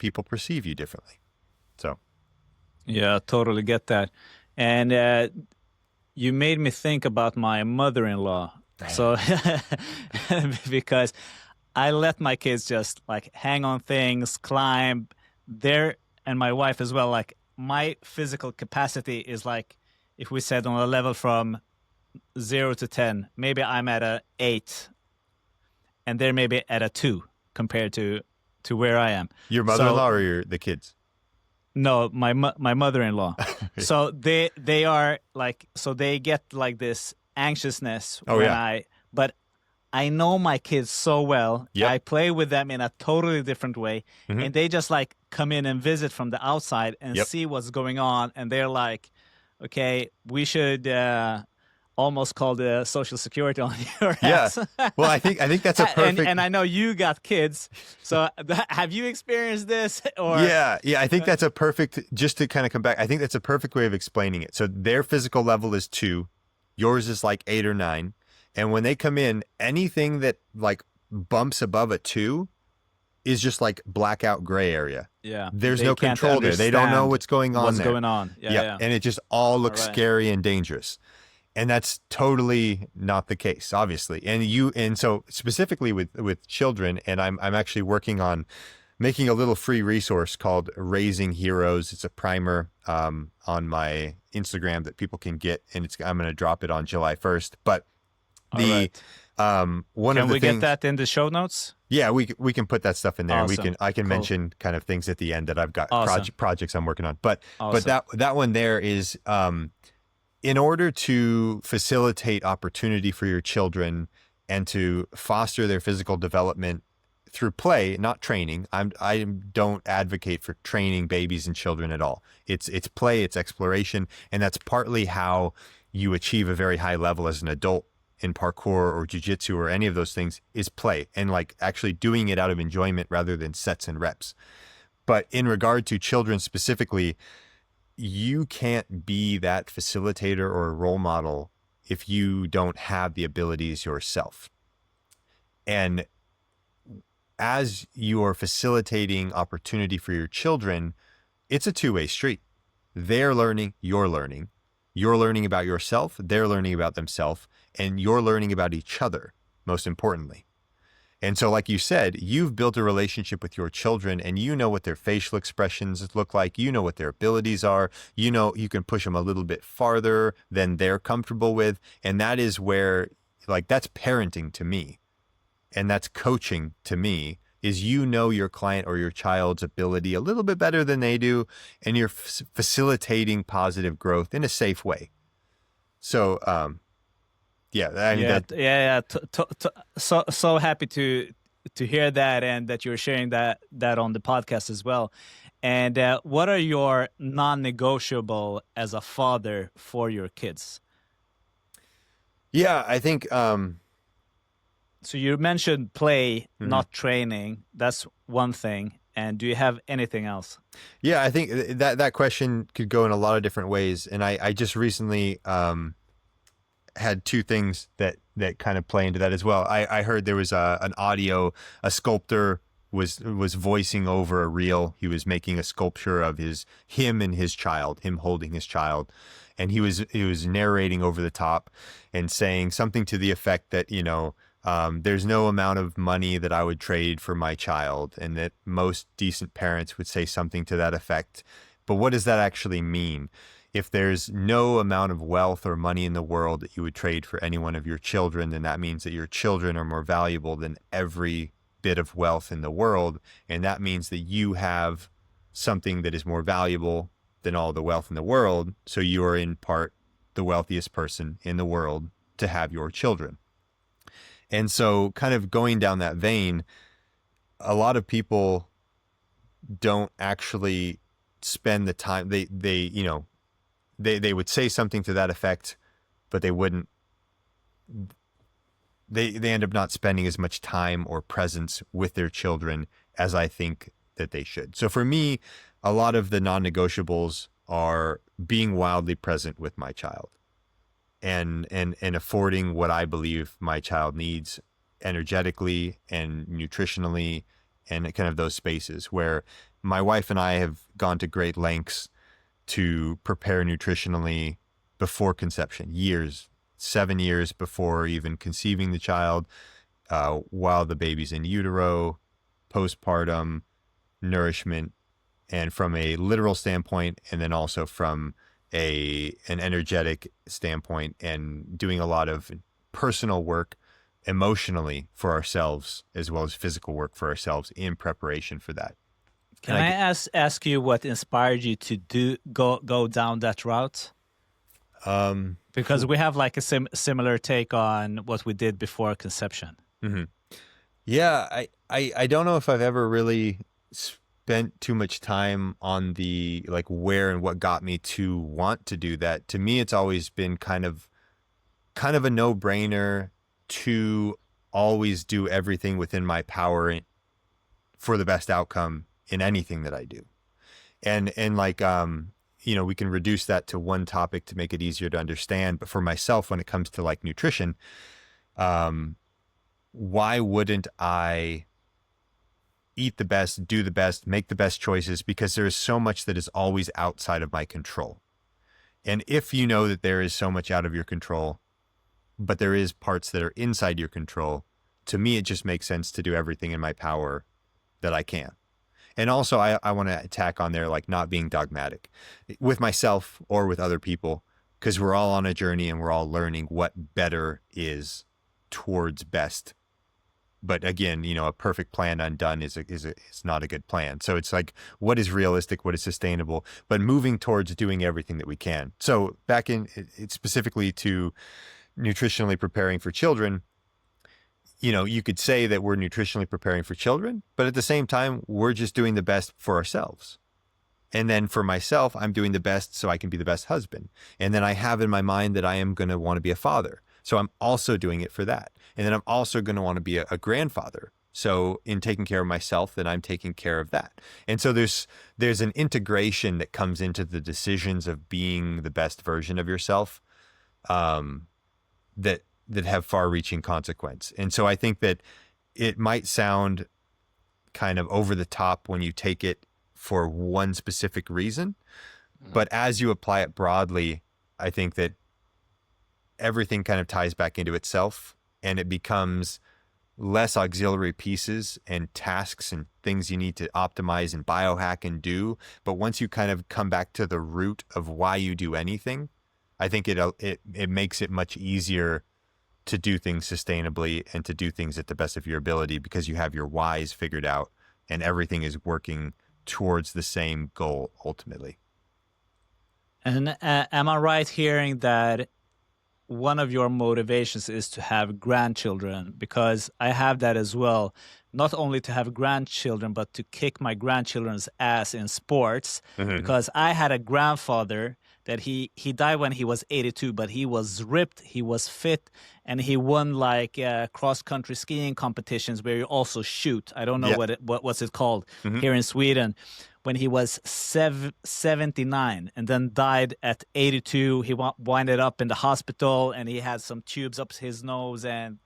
people perceive you differently. So Yeah, totally get that. And you made me think about my mother-in-law. So because I let my kids just like hang on things, climb there, and my wife as well. Like my physical capacity is like, if we said on a level from 0 to 10, maybe I'm at a 8, and they're maybe at a 2 compared to where I am. your So mother-in-law or the kids? no, my mother-in-law. So they are like, so they get like this anxiousness Oh, when yeah. but I know my kids so well. Yep. I play with them in a totally different way, Mhm. and they just like come in and visit from the outside and Yep. see what's going on, and they're like, okay, we should almost call the social security on your Yeah. ass. Well, I think that's a perfect. And I know you got kids, so have you experienced this? Or Yeah, I think that's a perfect, just to kind of come back, I think that's a perfect way of explaining it. So their physical level is 2, yours is like 8 or 9. And when they come in, anything that like bumps above a 2 is just like blackout gray area. Yeah, There's they no can't control there. They don't know understand what's going on what's there. going on. Yeah. And it just all looks right. scary and dangerous. And that's totally not the case, obviously. And so specifically with children, and I'm actually working on making a little free resource called Raising Heroes. It's a primer on my Instagram that people can get, and I'm going to drop it on July 1st. But one Can of the we things, get that in the show notes? yeah, we can put that stuff in there. Awesome. And I can Cool. mention kind of things at the end that I've got Awesome. projects I'm working on. But Awesome. that one there is in order to facilitate opportunity for your children and to foster their physical development through play, not training. I don't advocate for training babies and children at all. It's play, it's exploration, and that's partly how you achieve a very high level as an adult in parkour or jiu-jitsu or any of those things, is play and like actually doing it out of enjoyment rather than sets and reps. But in regard to children specifically, you can't be that facilitator or a role model if you don't have the abilities yourself. And as you are facilitating opportunity for your children, it's a two-way street. They're learning, you're learning. You're learning about yourself, they're learning about themselves, and you're learning about each other, most importantly. And so, like you said, you've built a relationship with your children, and you know what their facial expressions look like. You know what their abilities are. You know, you can push them a little bit farther than they're comfortable with. And that is where, like, that's parenting to me. And that's coaching to me, is you know your client or your child's ability a little bit better than they do, and you're facilitating positive growth in a safe way. So, yeah, I mean, so happy to hear that, and that you're sharing that on the podcast as well. And what are your non-negotiable as a father for your kids? Yeah, I think. So you mentioned play, not training. That's one thing. And do you have anything else? Yeah, I think that question could go in a lot of different ways. And I just recently had two things that kind of play into that as well. I heard there was an audio, a sculptor was voicing over a reel. He was making a sculpture of him and his child, him holding his child. And he was narrating over the top and saying something to the effect that, you know, there's no amount of money that I would trade for my child, and that most decent parents would say something to that effect. But what does that actually mean? If there's no amount of wealth or money in the world that you would trade for any one of your children, then that means that your children are more valuable than every bit of wealth in the world. And that means that you have something that is more valuable than all the wealth in the world. So you are in part the wealthiest person in the world to have your children. And so kind of going down that vein, a lot of people don't actually spend the time. They would say something to that effect, but they wouldn't. They end up not spending as much time or presence with their children as I think that they should. So for me, a lot of the non-negotiables are being wildly present with my child. And affording what I believe my child needs energetically and nutritionally and kind of those spaces where my wife and I have gone to great lengths to prepare nutritionally before conception, 7 years before even conceiving the child, while the baby's in utero, postpartum, nourishment, and from a literal standpoint, and then also from an energetic standpoint, and doing a lot of personal work emotionally for ourselves as well as physical work for ourselves in preparation for that. Can I ask you what inspired you to go down that route? Because we have like a similar take on what we did before conception. Mm-hmm. Yeah, I don't know if I've ever really spent too much time on the like where and what got me to want to do that. To me, it's always been kind of a no-brainer to always do everything within my power for the best outcome in anything that I do. And like we can reduce that to one topic to make it easier to understand. But for myself, when it comes to like nutrition, why wouldn't I eat the best, do the best, make the best choices? Because there is so much that is always outside of my control. And if you know that there is so much out of your control, but there is parts that are inside your control, to me, it just makes sense to do everything in my power that I can. And also, I want to attack on there, like not being dogmatic with myself or with other people, because we're all on a journey and we're all learning what better is towards best. But again, a perfect plan undone is not a good plan. So it's like, what is realistic, what is sustainable, but moving towards doing everything that we can. So back in it specifically to nutritionally preparing for children, you could say that we're nutritionally preparing for children, but at the same time, we're just doing the best for ourselves. And then for myself, I'm doing the best so I can be the best husband. And then I have in my mind that I am going to want to be a father. So I'm also doing it for that. And then I'm also going to want to be a grandfather. So in taking care of myself, then I'm taking care of that. And so there's an integration that comes into the decisions of being the best version of yourself, that have far-reaching consequence. And so I think that it might sound kind of over the top when you take it for one specific reason, but as you apply it broadly, I think that everything kind of ties back into itself, and it becomes less auxiliary pieces and tasks and things you need to optimize and biohack and do. But once you kind of come back to the root of why you do anything, I think it makes it much easier to do things sustainably and to do things at the best of your ability, because you have your whys figured out and everything is working towards the same goal ultimately. And am I right hearing that one of your motivations is to have grandchildren? Because I have that as well. Not only to have grandchildren, but to kick my grandchildren's ass in sports. Mm-hmm. Because I had a grandfather that he died when he was 82, but he was ripped, he was fit, and he won like cross-country skiing competitions where you also shoot. I don't know what's it called here in Sweden. When he was 79 and then died at 82, he winded up in the hospital and he had some tubes up his nose and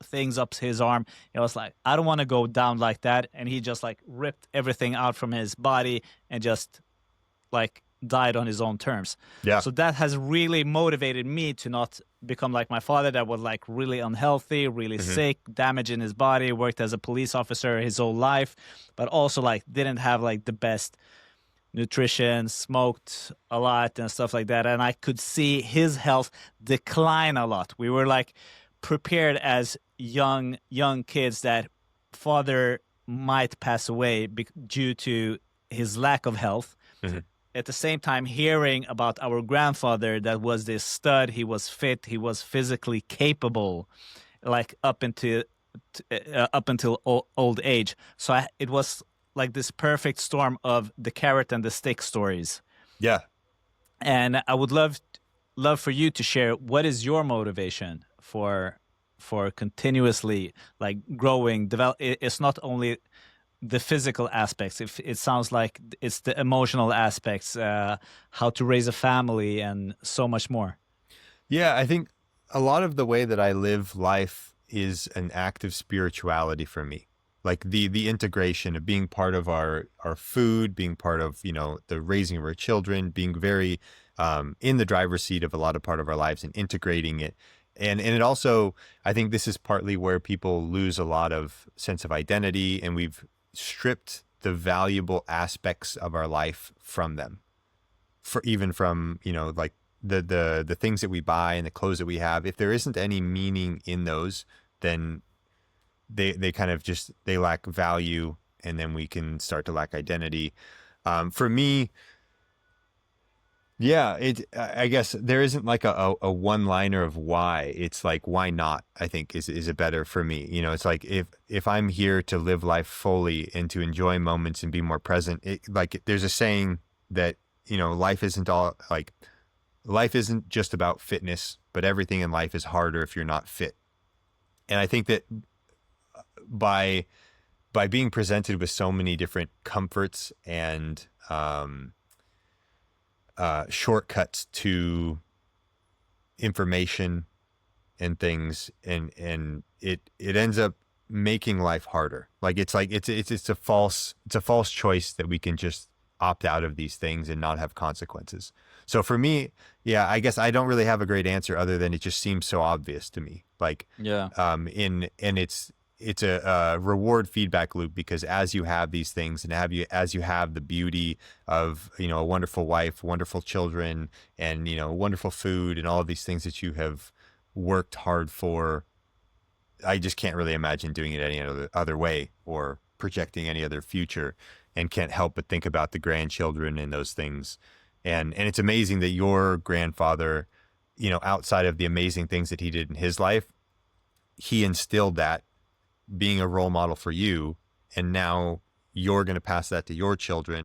things up his arm. It was like, I don't want to go down like that. And he just like ripped everything out from his body and just like died on his own terms. Yeah. So that has really motivated me to not become like my father, that was like really unhealthy, really sick, damage in his body, worked as a police officer his whole life, but also like didn't have like the best nutrition, smoked a lot and stuff like that. And I could see his health decline a lot. We were like prepared as young kids that father might pass away due to his lack of health. At the same time, hearing about our grandfather that was this stud, he was fit, he was physically capable, like up until old age. So it was like this perfect storm of the carrot and the stick stories. Yeah. And I would love for you to share, what is your motivation for continuously like growing, develop. It's not only the physical aspects. It sounds like it's the emotional aspects, how to raise a family and so much more. Yeah, I think a lot of the way that I live life is an act of spirituality for me. like the integration of being part of our food, being part of, you know, the raising of our children, being very in the driver's seat of a lot of part of our lives and integrating it. And it also, I think this is partly where people lose a lot of sense of identity, and we've stripped the valuable aspects of our life from them, for even from, you know, like the things that we buy and the clothes that we have. If there isn't any meaning in those, then they kind of just, they lack value, and then we can start to lack identity. For me, yeah, I guess there isn't like a one-liner of why. It's like, why not, I think is a better for me. You know, it's like, if I'm here to live life fully and to enjoy moments and be more present, like there's a saying that, you know, life isn't just about fitness, but everything in life is harder if you're not fit. And I think that by being presented with so many different comforts and shortcuts to information and things, and it ends up making life harder. Like it's a false choice that we can just opt out of these things and not have consequences. So for me, yeah, I guess I don't really have a great answer other than it just seems so obvious to me. Like, Yeah. and it's a reward feedback loop, because as you have these things, and as you have the beauty of, you know, a wonderful wife, wonderful children, and, you know, wonderful food, and all of these things that you have worked hard for, I just can't really imagine doing it any other way, or projecting any other future, and can't help but think about the grandchildren and those things. And it's amazing that your grandfather, you know, outside of the amazing things that he did in his life, he instilled that, being a role model for you, and now you're going to pass that to your children.